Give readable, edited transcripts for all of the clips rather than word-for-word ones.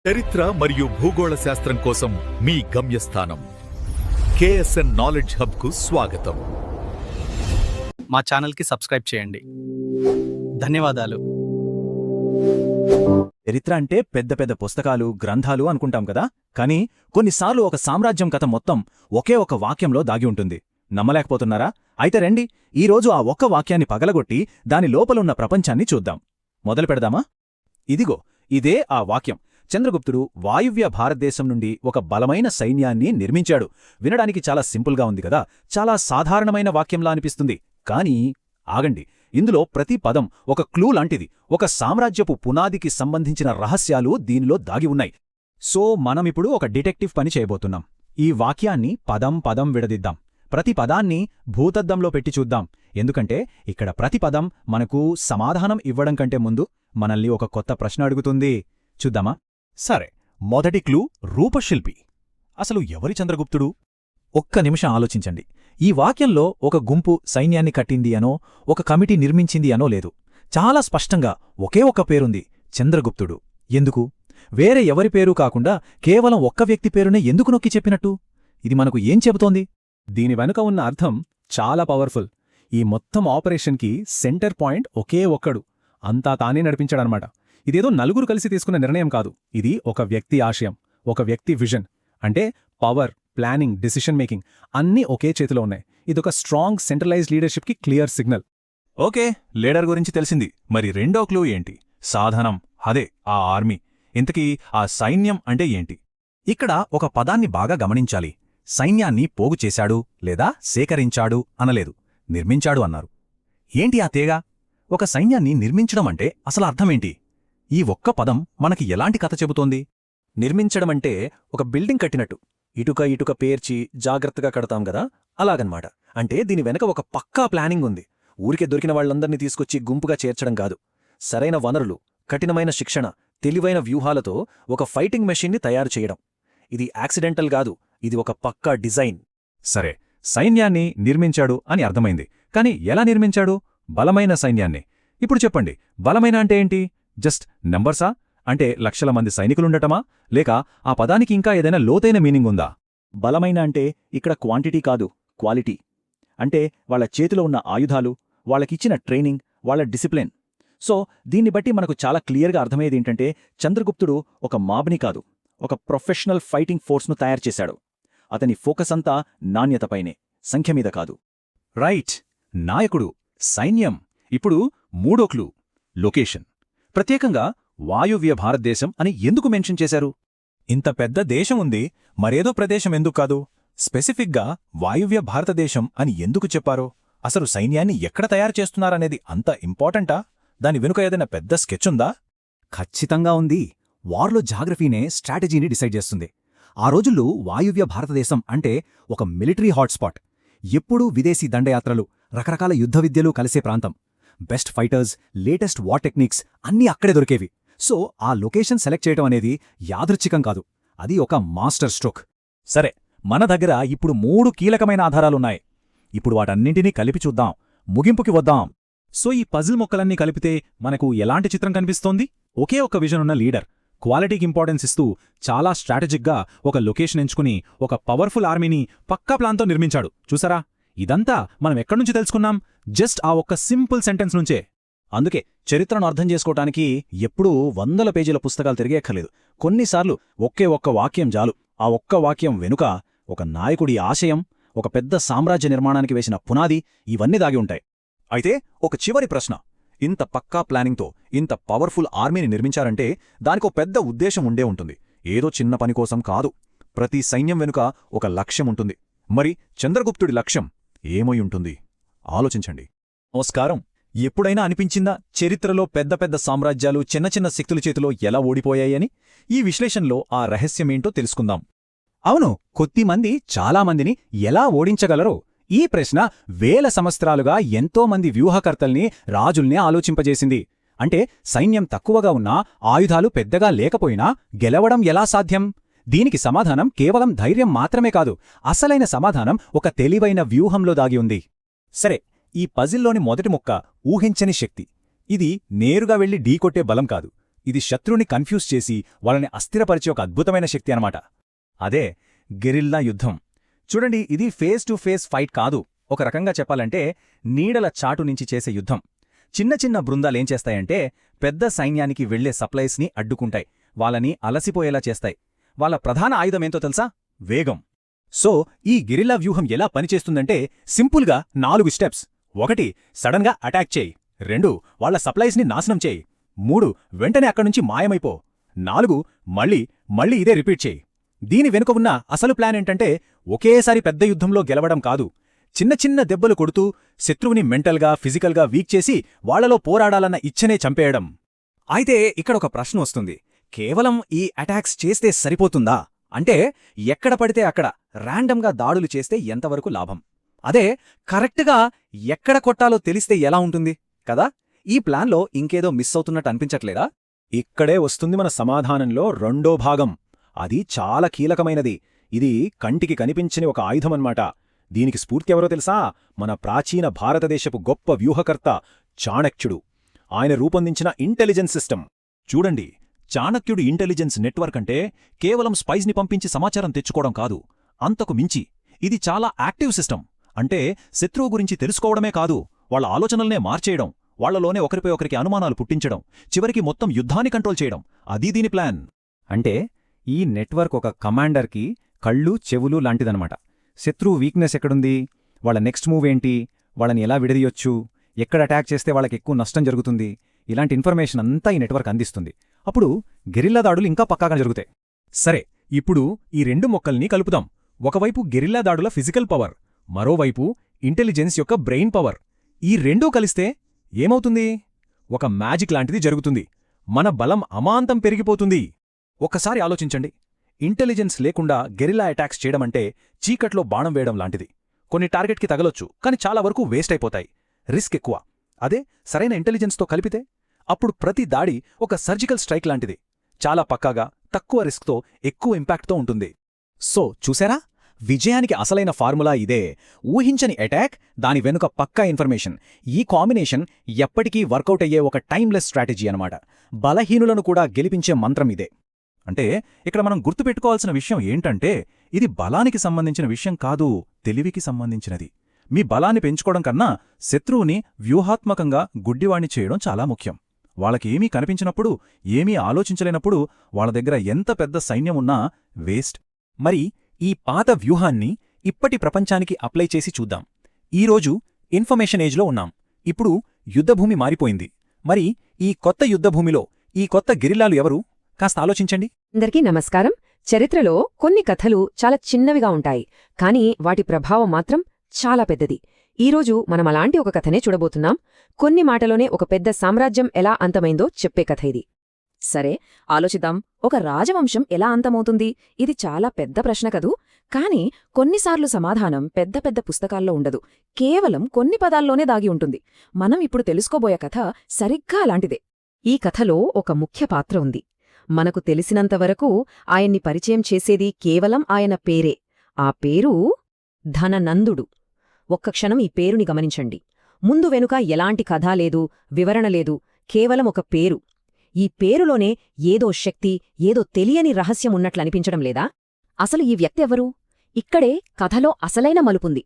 చరిత్ర మరియు భూగోళ శాస్త్రం కోసం మీ గమ్యస్థానం KSN నాలెడ్జ్ హబ్ కు స్వాగతం. మా ఛానల్కి సబ్స్క్రైబ్ చేయండి. ధన్యవాదాలు. చరిత్ర అంటే పెద్ద పెద్ద పుస్తకాలు, గ్రంథాలు అనుకుంటాం కదా. కానీ కొన్నిసార్లు ఒక సామ్రాజ్యం కథ మొత్తం ఒకే ఒక వాక్యంలో దాగి ఉంటుంది. నమ్మలేకపోతున్నారా? అయితే రండి, ఈరోజు ఆ ఒక్క వాక్యాన్ని పగలగొట్టి దాని లోపలున్న ప్రపంచాన్ని చూద్దాం. మొదలు పెడదామా? ఇదిగో, ఇదే ఆ వాక్యం. చంద్రగుప్తుడు వాయువ్య భారతదేశం నుండి ఒక బలమైన సైన్యాన్ని నిర్మించాడు. వినడానికి చాలా సింపుల్గా ఉంది కదా, చాలా సాధారణమైన వాక్యంలా అనిపిస్తుంది. కానీ ఆగండి, ఇందులో ప్రతి పదం ఒక క్లూ లాంటిది. ఒక సామ్రాజ్యపు పునాదికి సంబంధించిన రహస్యాలు దీనిలో దాగి ఉన్నాయి. సో మనమిప్పుడు ఒక డిటెక్టివ్ పని చేయబోతున్నాం. ఈ వాక్యాన్ని పదం పదం విడదిద్దాం. ప్రతి పదాన్ని భూతద్దంలో పెట్టి చూద్దాం. ఎందుకంటే ఇక్కడ ప్రతి పదం మనకు సమాధానం ఇవ్వడం కంటే ముందు మనల్ని ఒక కొత్త ప్రశ్న అడుగుతుంది. చూద్దామా? సరే, మొదటి క్లూ రూపశిల్పి. అసలు ఎవరి చంద్రగుప్తుడు? ఒక్క నిమిషం ఆలోచించండి. ఈ వాక్యంలో ఒక గుంపు సైన్యాన్ని కట్టింది అనో, ఒక కమిటీ నిర్మించింది అనో లేదు. చాలా స్పష్టంగా ఒకే ఒక్క పేరుంది, చంద్రగుప్తుడు. ఎందుకు? వేరే ఎవరి పేరు కాకుండా కేవలం ఒక్క వ్యక్తి పేరునే ఎందుకు నొక్కి చెప్పినట్టు? ఇది మనకు ఏం చెబుతోంది? దీని వెనుక ఉన్న అర్థం చాలా పవర్ఫుల్. ఈ మొత్తం ఆపరేషన్కి సెంటర్ పాయింట్ ఒకే ఒక్కడు. అంతా తానే నడిపించాడనమాట. ఇదేదో నలుగురు కలిసి తీసుకున్న నిర్ణయం కాదు. ఇది ఒక వ్యక్తి ఆశయం, ఒక వ్యక్తి విజన్. అంటే పవర్, ప్లానింగ్, డిసిషన్ మేకింగ్ అన్నీ ఒకే చేతిలో ఉన్నాయి. ఇదొక స్ట్రాంగ్ సెంట్రలైజ్డ్ లీడర్షిప్కి క్లియర్ సిగ్నల్. ఓకే, లీడర్ గురించి తెలిసింది. మరి రెండో క్లూ ఏంటి? సాధనం. అదే ఆ ఆర్మీ. ఇంతకీ ఆ సైన్యం అంటే ఏంటి? ఇక్కడ ఒక పదాన్ని బాగా గమనించాలి. సైన్యాన్ని పోగు చేశాడు లేదా సేకరించాడు అనలేదు, నిర్మించాడు అన్నారు. ఏంటి ఆ తేగా? ఒక సైన్యాన్ని నిర్మించడం అంటే అసలు అర్థమేంటి? ఈ ఒక్క పదం మనకి ఎలాంటి కథ చెబుతోంది? నిర్మించడమంటే ఒక బిల్డింగ్ కట్టినట్టు ఇటుక ఇటుక పేర్చి జాగ్రత్తగా కడతాం గదా, అలాగన్మాట. అంటే దీని వెనక ఒక పక్కా ప్లానింగ్ ఉంది. ఊరికే దొరికిన వాళ్లందర్నీ తీసుకొచ్చి గుంపుగా చేర్చడం కాదు. సరైన వనరులు, కఠినమైన శిక్షణ, తెలివైన వ్యూహాలతో ఒక ఫైటింగ్ మెషిన్ని తయారు చేయడం. ఇది యాక్సిడెంటల్ కాదు, ఇది ఒక పక్కా డిజైన్. సరే, సైన్యాన్ని నిర్మించాడు అని అర్థమైంది. కాని ఎలా నిర్మించాడు? బలమైన సైన్యాన్ని. ఇప్పుడు చెప్పండి, బలమైన అంటే ఏంటి? జస్ట్ నెంబర్సా? అంటే లక్షల మంది సైనికులుండటమా? లేక ఆ పదానికి ఇంకా ఏదైనా లోతైన మీనింగ్ ఉందా? బలమైన అంటే ఇక్కడ క్వాంటిటీ కాదు, క్వాలిటీ. అంటే వాళ్ళ చేతిలో ఉన్న ఆయుధాలు, వాళ్ళకిచ్చిన ట్రైనింగ్, వాళ్ళ డిసిప్లిన్. సో దీన్ని బట్టి మనకు చాలా క్లియర్గా అర్థమయ్యేదేంటంటే చంద్రగుప్తుడు ఒక మాబ్ని కాదు, ఒక ప్రొఫెషనల్ ఫైటింగ్ ఫోర్స్ను తయారు చేశాడు. అతని ఫోకస్ అంతా నాణ్యతపైనే, సంఖ్య మీద కాదు. రైట్, నాయకుడు, సైన్యం. ఇప్పుడు మూడో క్లూ లొకేషన్. ప్రత్యేకంగా వాయువ్య భారతదేశం అని ఎందుకు మెన్షన్ చేశారు? ఇంత పెద్ద దేశం ఉంది, మరేదో ప్రదేశం ఎందుకు కాదు? స్పెసిఫిక్గా వాయువ్య భారతదేశం అని ఎందుకు చెప్పారో? అసలు సైన్యాన్ని ఎక్కడ తయారు చేస్తున్నారనేది అంత ఇంపార్టెంటా? దాని వెనుక ఏదైనా పెద్ద స్కెచ్ ఉందా? ఖచ్చితంగా ఉంది. వార్లో జాగ్రఫీనే స్ట్రాటజీని డిసైడ్ చేస్తుంది. ఆ రోజుల్లో వాయువ్య భారతదేశం అంటే ఒక మిలిటరీ హాట్స్పాట్. ఎప్పుడూ విదేశీ దండయాత్రలు, రకరకాల యుద్ధ విద్యలు కలిసే ప్రాంతం. Best fighters, latest war techniques అన్నీ అక్కడే దొరికేవి. సో ఆ లొకేషన్ సెలెక్ట్ చేయటం అనేది యాదృచ్ఛికం కాదు, అది ఒక మాస్టర్ స్ట్రోక్. సరే, మన దగ్గర ఇప్పుడు 3 కీలకమైన ఆధారాలున్నాయి. ఇప్పుడు వాటన్నింటినీ కలిపి చూద్దాం, ముగింపుకి వద్దాం. సో ఈ పజిల్ మొక్కలన్నీ కలిపితే మనకు ఎలాంటి చిత్రం కనిపిస్తోంది? ఒకే ఒక్క విజన్ ఉన్న లీడర్, క్వాలిటీకి ఇంపార్టెన్స్ ఇస్తూ చాలా స్ట్రాటజిక్గా ఒక లొకేషన్ ఎంచుకుని ఒక పవర్ఫుల్ ఆర్మీని పక్కా ప్లాన్తో నిర్మించాడు. చూసారా? ఇదంతా మనం ఎక్కడ్నుంచి తెలుసుకున్నాం? జస్ట్ ఆ ఒక్క సింపుల్ సెంటెన్స్ నుంచే. అందుకే చరిత్రను అర్థం చేసుకోవటానికి ఎప్పుడూ 100 పేజీల పుస్తకాలు తిరిగేక్కర్లేదు. కొన్నిసార్లు ఒకే ఒక్క వాక్యం చాలు. ఆ ఒక్క వాక్యం వెనుక ఒక నాయకుడి ఆశయం, ఒక పెద్ద సామ్రాజ్య నిర్మాణానికి వేసిన పునాది, ఇవన్నీ దాగి ఉంటాయి. అయితే ఒక చివరి ప్రశ్న. ఇంత పక్కా ప్లానింగ్తో ఇంత పవర్ఫుల్ ఆర్మీని నిర్మించారంటే దానికో పెద్ద ఉద్దేశం ఉండే ఉంటుంది. ఏదో చిన్న పని కోసం కాదు. ప్రతి సైన్యం వెనుక ఒక లక్ష్యం ఉంటుంది. మరి చంద్రగుప్తుడి లక్ష్యం ఏమై ఉంటుంది? ఆలోచించండి. నమస్కారం. ఎప్పుడైనా అనిపించిందా చరిత్రలో పెద్ద పెద్ద సామ్రాజ్యాలు చిన్న చిన్న శక్తుల చేతిలో ఎలా ఓడిపోయాయని? ఈ విశ్లేషణలో ఆ రహస్యమేంటో తెలుసుకుందాం. అవును, కొద్దిమంది చాలామందిని ఎలా ఓడించగలరో ఈ ప్రశ్న వేల సంవత్సరాలుగా ఎంతోమంది వ్యూహకర్తల్ని, రాజుల్ని ఆలోచింపజేసింది. అంటే సైన్యం తక్కువగా ఉన్నా, ఆయుధాలు పెద్దగా లేకపోయినా గెలవడం ఎలా సాధ్యం? దీనికి సమాధానం కేవలం ధైర్యం మాత్రమే కాదు, అసలైన సమాధానం ఒక తెలివైన వ్యూహంలో దాగి ఉంది. సరే, ఈ పజిల్లోని మొదటి ముక్క ఊహించని శక్తి. ఇది నేరుగా వెళ్లి ఢీకొట్టే బలం కాదు, ఇది శత్రువుని కన్ఫ్యూజ్ చేసి వాళ్ళని అస్థిరపరిచే ఒక అద్భుతమైన శక్తి అనమాట. అదే గెరిల్లా యుద్ధం. చూడండి, ఇది ఫేస్ టు ఫేస్ ఫైట్ కాదు. ఒక రకంగా చెప్పాలంటే నీడల చాటు నుంచి చేసే యుద్ధం. చిన్న చిన్న బృందాలేం చేస్తాయంటే పెద్ద సైన్యానికి వెళ్లే సప్లైస్ని అడ్డుకుంటాయి, వాళ్ళని అలసిపోయేలా చేస్తాయి. వాళ్ళ ప్రధాన ఆయుధమేంతో తెలుసా? వేగం. సో ఈ గెరిల్లా వ్యూహం ఎలా పనిచేస్తుందంటే సింపుల్గా 4 స్టెప్స్. 1 సడన్గా అటాక్ చేయి. 2 వాళ్ళ సప్లైస్ని నాశనం చేయి. 3 వెంటనే అక్కడ్నుంచి మాయమైపో. 4 మళ్ళీ ఇదే రిపీట్ చేయి. దీని వెనుక ఉన్న అసలు ప్లాన్ ఏంటంటే ఒకేసారి పెద్ద యుద్ధంలో గెలవడం కాదు, చిన్న చిన్న దెబ్బలు కొడుతూ శత్రువుని మెంటల్గా ఫిజికల్గా వీక్ చేసి వాళ్లలో పోరాడాలన్న ఇచ్చనే చంపేయడం. అయితే ఇక్కడొక ప్రశ్న వస్తుంది, కేవలం ఈ అటాక్స్ చేస్తే సరిపోతుందా? అంటే ఎక్కడ పడితే అక్కడ ర్యాండమ్గా దాడులు చేస్తే ఎంతవరకు లాభం? అదే కరెక్ట్గా ఎక్కడ కొట్టాలో తెలిస్తే ఎలా ఉంటుంది కదా? ఈ ప్లాన్లో ఇంకేదో మిస్ అవుతున్నట్టు అనిపించట్లేదా? ఇక్కడే వస్తుంది మన సమాధానంలో రెండో భాగం. అది చాలా కీలకమైనది. ఇది కంటికి కనిపించని ఒక ఆయుధమన్మాట. దీనికి స్ఫూర్తి ఎవరో తెలుసా? మన ప్రాచీన భారతదేశపు గొప్ప వ్యూహకర్త చాణక్యుడు. ఆయన రూపొందించిన ఇంటెలిజెన్స్ సిస్టమ్. చూడండి, చాణక్యుడి ఇంటెలిజెన్స్ నెట్వర్క్ అంటే కేవలం స్పైస్ని పంపించి సమాచారం తెచ్చుకోవడం కాదు, అంతకు మించి ఇది చాలా యాక్టివ్ సిస్టమ్. అంటే శత్రువు గురించి తెలుసుకోవడమే కాదు, వాళ్ళ ఆలోచనల్నే మార్చేయడం, వాళ్లలోనే ఒకరిపై ఒకరికి అనుమానాలు పుట్టించడం, చివరికి మొత్తం యుద్ధాన్ని కంట్రోల్ చేయడం. అది దీని ప్లాన్. అంటే ఈ నెట్వర్క్ ఒక కమాండర్కి కళ్ళు చెవులు లాంటిదనమాట. శత్రువు వీక్నెస్ ఎక్కడుంది, వాళ్ళ నెక్స్ట్ మూవ్ ఏంటి, వాళ్ళని ఎలా విడదీయొచ్చు, ఎక్కడ అటాక్ చేస్తే వాళ్ళకెక్కువ నష్టం జరుగుతుంది, ఇలాంటి ఇన్ఫర్మేషన్ అంతా ఈ నెట్వర్క్ అందిస్తుంది. అప్పుడు గెరిల్లా దాడులు ఇంకా పక్కాగా జరుగుతాయి. సరే, ఇప్పుడు ఈ 2 మొక్కల్ని కలుపుదాం. ఒకవైపు గెరిల్లా దాడుల ఫిజికల్ పవర్, మరోవైపు ఇంటెలిజెన్స్ యొక్క బ్రెయిన్ పవర్. ఈ రెండూ కలిస్తే ఏమవుతుంది? ఒక మ్యాజిక్ లాంటిది జరుగుతుంది. మన బలం అమాంతం పెరిగిపోతుంది. ఒక్కసారి ఆలోచించండి, ఇంటెలిజెన్స్ లేకుండా గెరిల్లా అటాక్స్ చేయడమంటే చీకట్లో బాణం వేయడం లాంటిది. కొన్ని టార్గెట్కి తగలొచ్చు, కాని చాలా వరకు వేస్ట్ అయిపోతాయి, రిస్క్ ఎక్కువ. అదే సరైన ఇంటెలిజెన్స్తో కలిపితే అప్పుడు ప్రతి దాడి ఒక సర్జికల్ స్ట్రైక్ లాంటిది, చాలా పక్కాగా, తక్కువ రిస్క్తో, ఎక్కువ ఇంపాక్ట్తో ఉంటుంది. సో చూసారా, విజయానికి అసలైన ఫార్ములా ఇదే. ఊహించని అటాక్, దాని వెనుక పక్కా ఇన్ఫర్మేషన్. ఈ కాంబినేషన్ ఎప్పటికీ వర్కౌట్ అయ్యే ఒక టైమ్లెస్ స్ట్రాటజీ అనమాట. బలహీనులను కూడా గెలిపించే మంత్రం ఇదే. అంటే ఇక్కడ మనం గుర్తుపెట్టుకోవాల్సిన విషయం ఏంటంటే ఇది బలానికి సంబంధించిన విషయం కాదు, తెలివికి సంబంధించినది. మీ బలాన్ని పెంచుకోవడం కన్నా శత్రువుని వ్యూహాత్మకంగా గుడ్డివాణ్ణి చేయడం చాలా ముఖ్యం. వాళ్ళకేమీ కనిపించినప్పుడు, ఏమీ ఆలోచించలేనప్పుడు వాళ్ళ దగ్గర ఎంత పెద్ద సైన్యమున్నా వేస్ట్. మరి ఈ పాత వ్యూహాన్ని ఇప్పటి ప్రపంచానికి అప్లై చేసి చూద్దాం. ఈరోజు ఇన్ఫర్మేషన్ ఏజ్లో ఉన్నాం. ఇప్పుడు యుద్ధభూమి మారిపోయింది. మరి ఈ కొత్త యుద్ధభూమిలో ఈ కొత్త గెరిల్లాలు ఎవరు? కాస్త ఆలోచించండి. అందరికీ నమస్కారం. చరిత్రలో కొన్ని కథలు చాలా చిన్నవిగా ఉంటాయి, కానీ వాటి ప్రభావం మాత్రం చాలా పెద్దది. ఈరోజు మనం అలాంటి ఒక కథనే చూడబోతున్నాం. కొన్ని మాటలోనే ఒక పెద్ద సామ్రాజ్యం ఎలా అంతమైందో చెప్పే కథ ఇది. సరే, ఆలోచిద్దాం. ఒక రాజవంశం ఎలా అంతమవుతుంది? ఇది చాలా పెద్ద ప్రశ్న కదూ. కాని కొన్నిసార్లు సమాధానం పెద్ద పెద్ద పుస్తకాల్లో ఉండదు, కేవలం కొన్ని పదాల్లోనే దాగి ఉంటుంది. మనం ఇప్పుడు తెలుసుకోబోయే కథ సరిగ్గా అలాంటిదే. ఈ కథలో ఒక ముఖ్య పాత్ర ఉంది. మనకు తెలిసినంతవరకు ఆయన్ని పరిచయం చేసేది కేవలం ఆయన పేరే. ఆ పేరు ధననందుడు. ఒక్క క్షణం ఈ పేరుని గమనించండి. ముందు వెనుక ఎలాంటి కథ లేదు, వివరణ లేదు, కేవలం ఒక పేరు. ఈ పేరులోనే ఏదో శక్తి, ఏదో తెలియని రహస్యం ఉన్నట్లనిపించడం లేదా? అసలు ఈ వ్యక్తి ఎవరు? ఇక్కడే కథలో అసలైన మలుపుంది.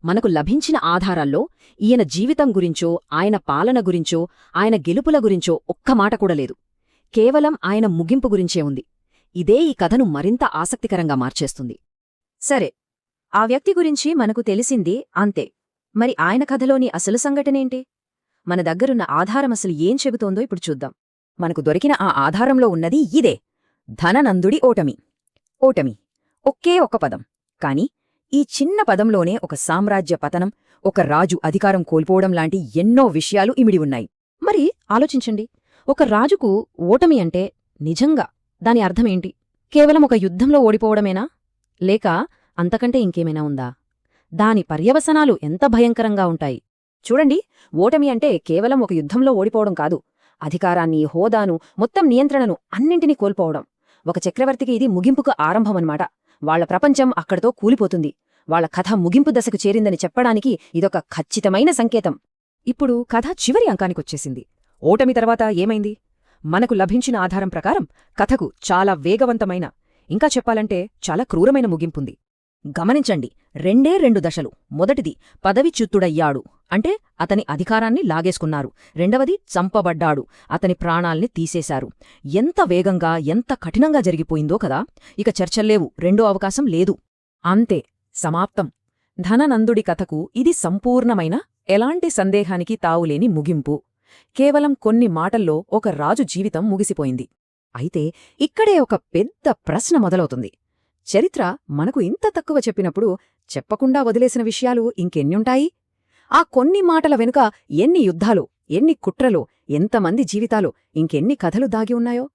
మనకు లభించిన ఆధారాల్లో ఈయన జీవితం గురించో, ఆయన పాలన గురించో, ఆయన గెలుపుల గురించో ఒక్క మాట కూడా లేదు. కేవలం ఆయన ముగింపు గురించే ఉంది. ఇదే ఈ కథను మరింత ఆసక్తికరంగా మార్చేస్తుంది. సరే, ఆ వ్యక్తి గురించి మనకు తెలిసింది అంతే. మరి ఆయన కథలోని అసలు సంఘటనేంటి? మన దగ్గరున్న ఆధారం అసలు ఏం చెబుతోందో ఇప్పుడు చూద్దాం. మనకు దొరికిన ఆ ఆధారంలో ఉన్నది ఇదే: ధననందుడి ఓటమి. ఓటమి ఒకే ఒక్క పదం, కాని ఈ చిన్న పదంలోనే ఒక సామ్రాజ్య పతనం, ఒక రాజు అధికారం కోల్పోవడం లాంటి ఎన్నో విషయాలు ఇమిడి ఉన్నాయి. మరి ఆలోచించండి, ఒక రాజుకు ఓటమి అంటే నిజంగా దాని అర్థమేంటి? కేవలం ఒక యుద్ధంలో ఓడిపోవడమేనా? లేక అంతకంటే ఇంకేమైనా ఉందా? దాని పర్యవసనాలు ఎంత భయంకరంగా ఉంటాయి చూడండి. ఓటమి అంటే కేవలం ఒక యుద్ధంలో ఓడిపోవడం కాదు, అధికారాన్ని, హోదాను, మొత్తం నియంత్రణను అన్నింటినీ కోల్పోవడం. ఒక చక్రవర్తికి ఇది ముగింపుకు ఆరంభమన్నమాట. వాళ్ల ప్రపంచం అక్కడితో కూలిపోతుంది. వాళ్ల కథ ముగింపు దశకు చేరిందని చెప్పడానికి ఇదొక ఖచ్చితమైన సంకేతం. ఇప్పుడు కథ చివరి అంకానికొచ్చేసింది. ఓటమి తర్వాత ఏమైంది? మనకు లభించిన ఆధారం ప్రకారం కథకు చాలా వేగవంతమైన, ఇంకా చెప్పాలంటే చాలా క్రూరమైన ముగింపుంది. గమనించండి, 2 దశలు. మొదటిది పదవిచ్యుతుడయ్యాడు, అంటే అతని అధికారాన్ని లాగేసుకున్నారు. రెండవది చంపబడ్డాడు, అతని ప్రాణాల్ని తీసేశారు. ఎంత వేగంగా, ఎంత కఠినంగా జరిగిపోయిందో కదా. ఇక చర్చల్లేవు, రెండో అవకాశం లేదు. అంతే, సమాప్తం. ధననందుడి కథకు ఇది సంపూర్ణమైన, ఎలాంటి సందేహానికి తావులేని ముగింపు. కేవలం కొన్ని మాటల్లో ఒక రాజు జీవితం ముగిసిపోయింది. అయితే ఇక్కడే ఒక పెద్ద ప్రశ్న మొదలవుతుంది. చరిత్ర మనకు ఇంత తక్కువ చెప్పినప్పుడు చెప్పకుండా వదిలేసిన విషయాలు ఇంకెన్నుంటాయి? ఆ కొన్ని మాటల వెనుక ఎన్ని యుద్ధాలు, ఎన్ని కుట్రలు, ఎంతమంది జీవితాలు, ఇంకెన్ని కథలు దాగి ఉన్నాయో?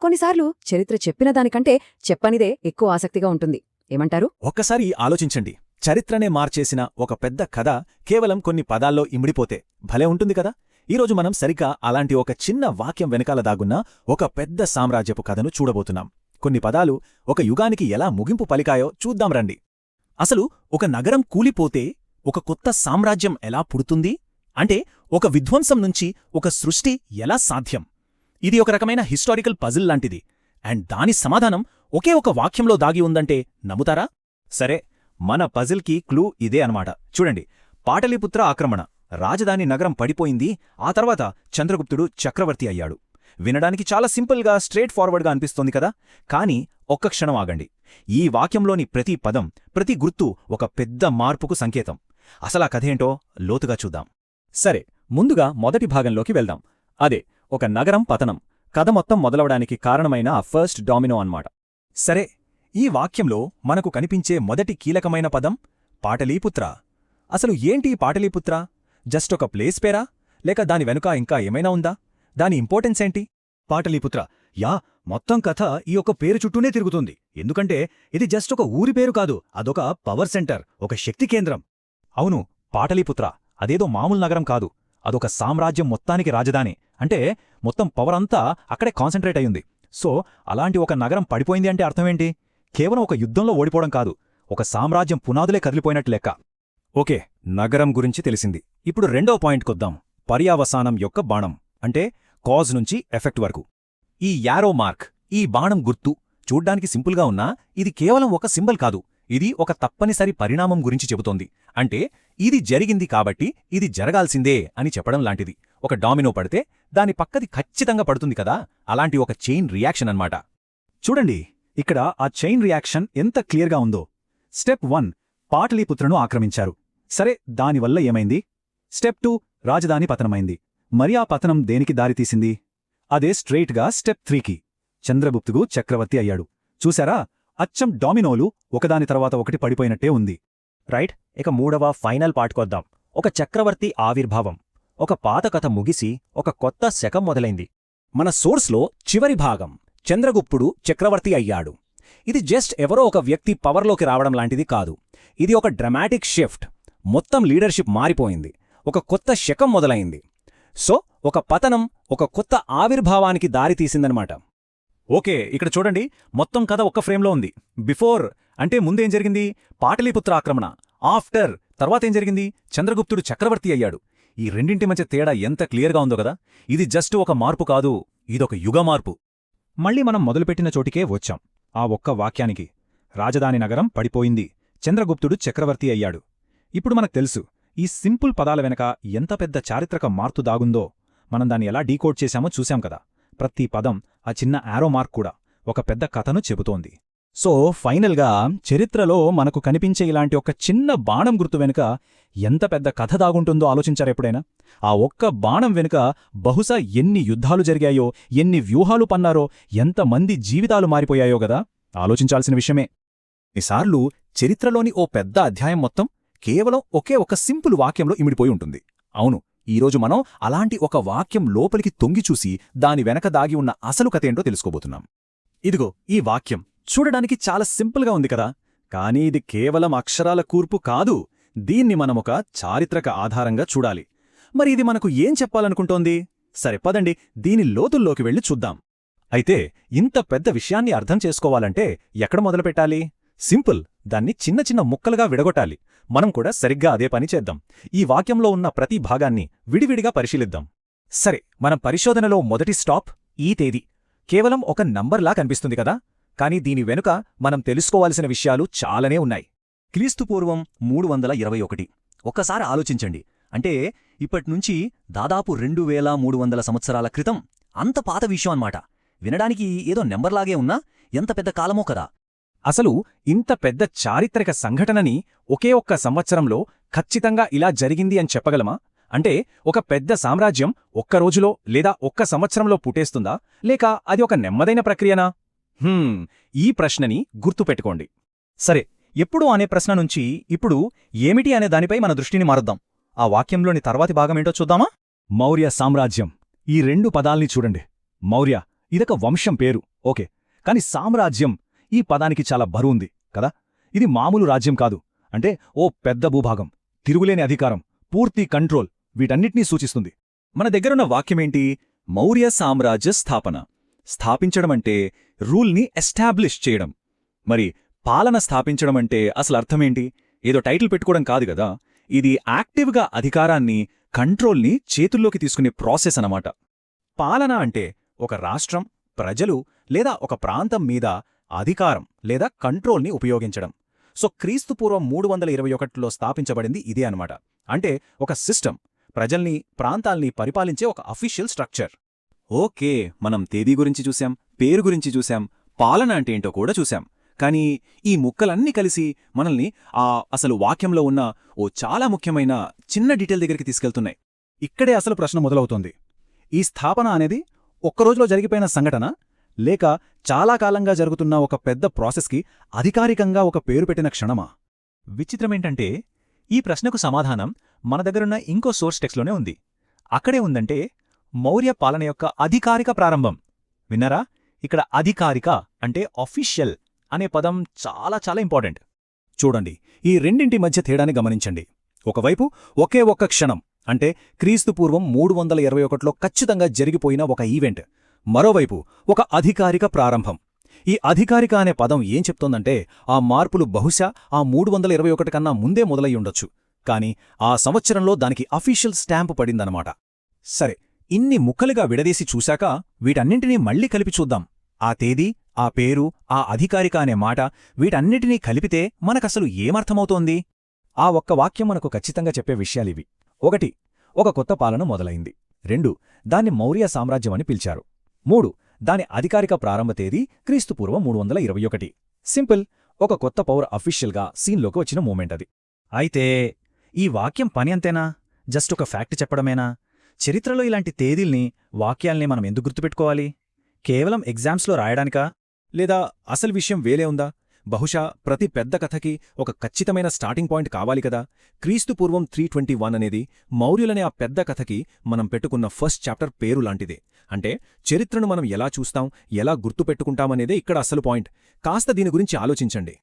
కొన్నిసార్లు చరిత్ర చెప్పిన దానికంటే చెప్పనిదే ఎక్కువ ఆసక్తిగా ఉంటుంది. ఏమంటారు? ఒక్కసారి ఆలోచించండి. చరిత్రనే మార్చేసిన ఒక పెద్ద కథ కేవలం కొన్ని పదాల్లో ఇమిడిపోతే భలే ఉంటుంది కదా. ఈరోజు మనం సరిగ్గా అలాంటి ఒక చిన్న వాక్యం వెనకాల దాగున్న ఒక పెద్ద సామ్రాజ్యపు కథను చూడబోతున్నాం. కొన్ని పదాలు ఒక యుగానికి ఎలా ముగింపు పలికాయో చూద్దాం రండి. అసలు ఒక నగరం కూలిపోతే ఒక కొత్త సామ్రాజ్యం ఎలా పుడుతుంది? అంటే ఒక విధ్వంసం నుంచి ఒక సృష్టి ఎలా సాధ్యం? ఇది ఒక రకమైన హిస్టారికల్ పజిల్ లాంటిది. అండ్ దాని సమాధానం ఒకే ఒక వాక్యంలో దాగి ఉందంటే నమ్ముతారా? సరే, మన పజిల్కి క్లూ ఇదే అనమాట. చూడండి, పాటలీపుత్ర ఆక్రమణ, రాజధాని నగరం పడిపోయింది, ఆ తర్వాత చంద్రగుప్తుడు చక్రవర్తి అయ్యాడు. వినడానికి చాలా సింపుల్గా, స్ట్రేట్ ఫార్వర్డ్గా అనిపిస్తోంది కదా. కానీ ఒక్క క్షణం ఆగండి. ఈ వాక్యంలోని ప్రతి పదం, ప్రతి గుర్తు ఒక పెద్ద మార్పుకు సంకేతం. అసలా కథేంటో లోతుగా చూద్దాం. సరే, ముందుగా మొదటి భాగంలోకి వెళ్దాం. అదే ఒక నగరం పతనం. కథ మొత్తం మొదలవడానికి కారణమైన ఆ ఫస్ట్ డామినో అన్నమాట. సరే, ఈ వాక్యంలో మనకు కనిపించే మొదటి కీలకమైన పదం పాటలీపుత్ర. అసలు ఏంటి పాటలీపుత్ర? జస్ట్ ఒక ప్లేస్ పేరా, లేక దాని వెనుక ఇంకా ఏమైనా ఉందా? దాని ఇంపార్టెన్స్ ఏంటి? పాటలీపుత్ర, మొత్తం కథ ఈ ఒక పేరు చుట్టూనే తిరుగుతుంది. ఎందుకంటే ఇది జస్ట్ ఒక ఊరి పేరు కాదు, అదొక పవర్ సెంటర్, ఒక శక్తి కేంద్రం. అవును, పాటలీపుత్ర అదేదో మామూలు నగరం కాదు, అదొక సామ్రాజ్యం మొత్తానికి రాజధాని. అంటే మొత్తం పవర్ అంతా అక్కడే కాన్సంట్రేట్ అయ్యింది. సో అలాంటి ఒక నగరం పడిపోయింది అంటే అర్థమేంటి? కేవలం ఒక యుద్ధంలో ఓడిపోవడం కాదు, ఒక సామ్రాజ్యం పునాదులే కదిలిపోయినట్టు లెక్క. ఓకే, నగరం గురించి తెలిసింది. ఇప్పుడు రెండో పాయింట్కొద్దాం. పర్యావసానం యొక్క బాణం, అంటే కాజ్ నుంచి ఎఫెక్ట్ వరకు. ఈ యారో మార్క్, ఈ బాణం గుర్తు చూడ్డానికి సింపుల్గా ఉన్నా ఇది కేవలం ఒక సింబల్ కాదు, ఇది ఒక తప్పనిసరి పరిణామం గురించి చెబుతోంది. అంటే ఇది జరిగింది కాబట్టి ఇది జరగాల్సిందే అని చెప్పడం లాంటిది. ఒక డామినో పడితే దాని పక్కది ఖచ్చితంగా పడుతుంది కదా, అలాంటి ఒక చైన్ రియాక్షన్ అన్నమాట. చూడండి, ఇక్కడ ఆ చైన్ రియాక్షన్ ఎంత క్లియర్గా ఉందో. స్టెప్ 1, పాటలీపుత్రను ఆక్రమించారు. సరే, దానివల్ల ఏమైంది? స్టెప్ 2, రాజధాని పతనమైంది. మరి ఆ పతనం దేనికి దారితీసింది? అదే స్ట్రెయిట్గా స్టెప్ 3కి, చంద్రగుప్తుడు చక్రవర్తి అయ్యాడు. చూశారా, అచ్చం డామినోలు ఒకదాని తర్వాత ఒకటి పడిపోయినట్టే ఉంది. రైట్. ఇక మూడవ ఫైనల్ పార్ట్కొద్దాం. ఒక చక్రవర్తి ఆవిర్భావం. ఒక పాత కథ ముగిసి ఒక కొత్త శకం మొదలైంది. మన సోర్స్లో చివరి భాగం, చంద్రగుప్తుడు చక్రవర్తి అయ్యాడు. ఇది జస్ట్ ఎవరో ఒక వ్యక్తి పవర్లోకి రావడం లాంటిది కాదు. ఇది ఒక డ్రమాటిక్ షిఫ్ట్. మొత్తం లీడర్షిప్ మారిపోయింది, ఒక కొత్త శకం మొదలైంది. సో ఒక పతనం ఒక కొత్త ఆవిర్భావానికి దారితీసిందనమాట. ఓకే, ఇక్కడ చూడండి, మొత్తం కథ ఒక్క ఫ్రేమ్లో ఉంది. బిఫోర్ అంటే ముందేం జరిగింది? పాటలీపుత్ర ఆక్రమణ. ఆఫ్టర్ తర్వాతేం జరిగింది? చంద్రగుప్తుడు చక్రవర్తి అయ్యాడు. ఈ రెండింటి మధ్య తేడా ఎంత క్లియర్గా ఉందో కదా. ఇది జస్ట్ ఒక మార్పు కాదు, ఇదొక యుగ మార్పు. మళ్ళీ మనం మొదలుపెట్టిన చోటికే వచ్చాం. ఆ ఒక్క వాక్యానికి, రాజధాని నగరం పడిపోయింది, చంద్రగుప్తుడు చక్రవర్తి అయ్యాడు. ఇప్పుడు మనకు తెలుసు, ఈ సింపుల్ పదాల వెనక ఎంత పెద్ద చారిత్రక మార్పు దాగుందో. మనం దాన్ని ఎలా డీకోడ్ చేశామో చూశాం కదా. ప్రతి పదం, ఆ చిన్న యారో మార్క్ కూడా ఒక పెద్ద కథను చెబుతోంది. సో ఫైనల్గా చరిత్రలో మనకు కనిపించే ఇలాంటి ఒక చిన్న బాణం గుర్తు వెనుక ఎంత పెద్ద కథ దాగుంటుందో ఆలోచించారెప్పుడైనా? ఆ ఒక్క బాణం వెనుక బహుశా ఎన్ని యుద్ధాలు జరిగాయో, ఎన్ని వ్యూహాలు పన్నారో, ఎంతమంది జీవితాలు మారిపోయాయో గదా. ఆలోచించాల్సిన విషయమే. ఈసార్లు చరిత్రలోని ఓ పెద్ద అధ్యాయం మొత్తం కేవలం ఒకే ఒక సింపుల్ వాక్యంలో ఇమిడిపోయి ఉంటుంది. అవును, ఈరోజు మనం అలాంటి ఒక వాక్యం లోపలికి తొంగిచూసి దాని వెనక దాగి ఉన్న అసలు కథేంటో తెలుసుకోబోతున్నాం. ఇదిగో ఈ వాక్యం చూడడానికి చాలా సింపుల్గా ఉంది కదా, కానీ ఇది కేవలం అక్షరాల కూర్పు కాదు. దీన్ని మనమొక చారిత్రక ఆధారంగా చూడాలి. మరి ఇది మనకు ఏం చెప్పాలనుకుంటోంది? సరే పదండి, దీని లోతుల్లోకి వెళ్ళి చూద్దాం. అయితే ఇంత పెద్ద విషయాన్ని అర్థం చేసుకోవాలంటే ఎక్కడ మొదలుపెట్టాలి? సింపుల్, దాన్ని చిన్న చిన్న ముక్కలుగా విడగొట్టాలి. మనం కూడా సరిగ్గా అదే పని చేద్దాం. ఈ వాక్యంలో ఉన్న ప్రతి భాగాన్ని విడివిడిగా పరిశీలిద్దాం. సరే, మన పరిశోధనలో మొదటి స్టాప్ ఈ తేదీ కేవలం ఒక నంబర్లా కనిపిస్తుంది కదా, కాని దీని వెనుక మనం తెలుసుకోవాల్సిన విషయాలు చాలానే ఉన్నాయి. క్రీస్తుపూర్వం 321. ఒక్కసారి ఆలోచించండి. అంటే ఇప్పట్నుంచి దాదాపు 2300 సంవత్సరాల క్రితం. అంత పాత విషయం అన్నమాట. వినడానికి ఏదో నెంబర్లాగే ఉన్నా ఎంత పెద్ద కాలమో కదా. అసలు ఇంత పెద్ద చారిత్రక సంఘటనని ఒకే ఒక్క సంవత్సరంలో ఖచ్చితంగా ఇలా జరిగింది అని చెప్పగలమా? అంటే ఒక పెద్ద సామ్రాజ్యం ఒక్క రోజులో లేదా ఒక్క సంవత్సరంలో పుట్టేస్తుందా, లేక అది ఒక నెమ్మదైన ప్రక్రియనా? ఈ ప్రశ్నని గుర్తుపెట్టుకోండి. సరే, ఎప్పుడు అనే ప్రశ్న నుంచి ఇప్పుడు ఏమిటి అనే దానిపై మన దృష్టిని మారుద్దాం. ఆ వాక్యంలోని తర్వాతి భాగమేంటో చూద్దామా? మౌర్య సామ్రాజ్యం. ఈ 2 పదాల్ని చూడండి. మౌర్య ఇదొక వంశం పేరు, ఓకే. కాని సామ్రాజ్యం ఈ పదానికి చాలా బరువుంది కదా. ఇది మామూలు రాజ్యం కాదు. అంటే ఓ పెద్ద భూభాగం, తిరుగులేని అధికారం, పూర్తి కంట్రోల్, వీటన్నిటినీ సూచిస్తుంది. మన దగ్గరున్న వాక్యమేంటి? మౌర్య సామ్రాజ్య స్థాపన. స్థాపించడమంటే రూల్ని ఎస్టాబ్లిష్ చేయడం. మరి పాలన స్థాపించడమంటే అసలు అర్థమేంటి? ఏదో టైటిల్ పెట్టుకోవడం కాదు గదా. ఇది యాక్టివ్గా అధికారాన్ని, కంట్రోల్ని చేతుల్లోకి తీసుకునే ప్రాసెస్ అన్నమాట. పాలన అంటే ఒక రాష్ట్రం, ప్రజలు లేదా ఒక ప్రాంతం మీద అధికారం లేదా కంట్రోల్ని ఉపయోగించడం. సో క్రీస్తుపూర్వం 321లో స్థాపించబడింది ఇదే అనమాట. అంటే ఒక సిస్టమ్, ప్రజల్ని, ప్రాంతాల్ని పరిపాలించే ఒక అఫీషియల్ స్ట్రక్చర్. ఓకే, మనం తేదీ గురించి చూశాం, పేరు గురించి చూశాం, పాలన అంటే ఏంటో కూడా చూశాం. కానీ ఈ ముక్కలన్నీ కలిసి మనల్ని అసలు వాక్యంలో ఉన్న ఓ చాలా ముఖ్యమైన చిన్న డీటెయిల్ దగ్గరికి తీసుకెళ్తున్నాయి. ఇక్కడే అసలు ప్రశ్న మొదలవుతోంది. ఈ స్థాపన అనేది ఒక్కరోజులో జరిగిపోయిన సంఘటన, లేక చాలా కాలంగా జరుగుతున్న ఒక పెద్ద ప్రాసెస్కి అధికారికంగా ఒక పేరు పెట్టిన క్షణమా? విచిత్రమేంటంటే ఈ ప్రశ్నకు సమాధానం మన దగ్గరున్న ఇంకో సోర్స్ టెక్స్ట్లోనే ఉంది. అక్కడే ఉందంటే మౌర్య పాలన యొక్క అధికారిక ప్రారంభం. విన్నారా? ఇక్కడ అధికారిక అంటే ఆఫీషియల్ అనే పదం చాలా చాలా ఇంపార్టెంట్. చూడండి, ఈ రెండింటి మధ్య తేడాని గమనించండి. ఒకవైపు ఒకే ఒక్క క్షణం, అంటే క్రీస్తుపూర్వం 321లో ఖచ్చితంగా జరిగిపోయిన ఒక ఈవెంట్. మరోవైపు ఒక అధికారిక ప్రారంభం. ఈ అధికారిక అనే పదం ఏం చెప్తోందంటే ఆ మార్పులు బహుశా ఆ 321 కన్నా ముందే మొదలయ్యుండొచ్చు, కాని ఆ సంవత్సరంలో దానికి అఫీషియల్ స్టాంపు పడిందనమాట. సరే, ఇన్ని ముక్కలుగా విడదీసి చూశాక వీటన్నింటినీ మళ్ళీ కలిపి చూద్దాం. ఆ తేదీ, ఆ పేరు, ఆ అధికారిక అనే మాట, వీటన్నిటినీ కలిపితే మనకసలు ఏమర్థమవుతోంది? ఆ ఒక్క వాక్యం మనకు ఖచ్చితంగా చెప్పే విషయాలివి. 1. ఒక కొత్త పాలన మొదలైంది. 2. దాన్ని మౌర్య సామ్రాజ్యమని పిలిచారు. 3. దాని అధికారిక ప్రారంభ తేదీ క్రీస్తుపూర్వం 321. సింపుల్. ఒక కొత్త పవర్ అఫీషియల్గా సీన్లోకి వచ్చిన మూమెంట్ అది. అయితే ఈ వాక్యం పని అంతేనా? జస్ట్ ఒక ఫ్యాక్ట్ చెప్పడమేనా? చరిత్రలో ఇలాంటి తేదీల్ని, వాక్యాల్ని మనం ఎందుకు గుర్తుపెట్టుకోవాలి? కేవలం ఎగ్జామ్స్లో రాయడానికా? లేదా అసలు విషయం వేలే ఉందా? బహుశా ప్రతి పెద్ద కథకి ఒక ఖచ్చితమైన స్టార్టింగ్ పాయింట్ కావాలి కదా. క్రీస్తుపూర్వం 321 అనేది మౌర్యులనే ఆ పెద్ద కథకి మనం పెట్టుకున్న ఫస్ట్ చాప్టర్ పేరు లాంటిదే. అంటే చరిత్రను మనం ఎలా చూస్తాం, ఎలా గుర్తుపెట్టుకుంటామనేదే ఇక్కడ అసలు పాయింట్. కాస్త దీని గురించి ఆలోచించండి.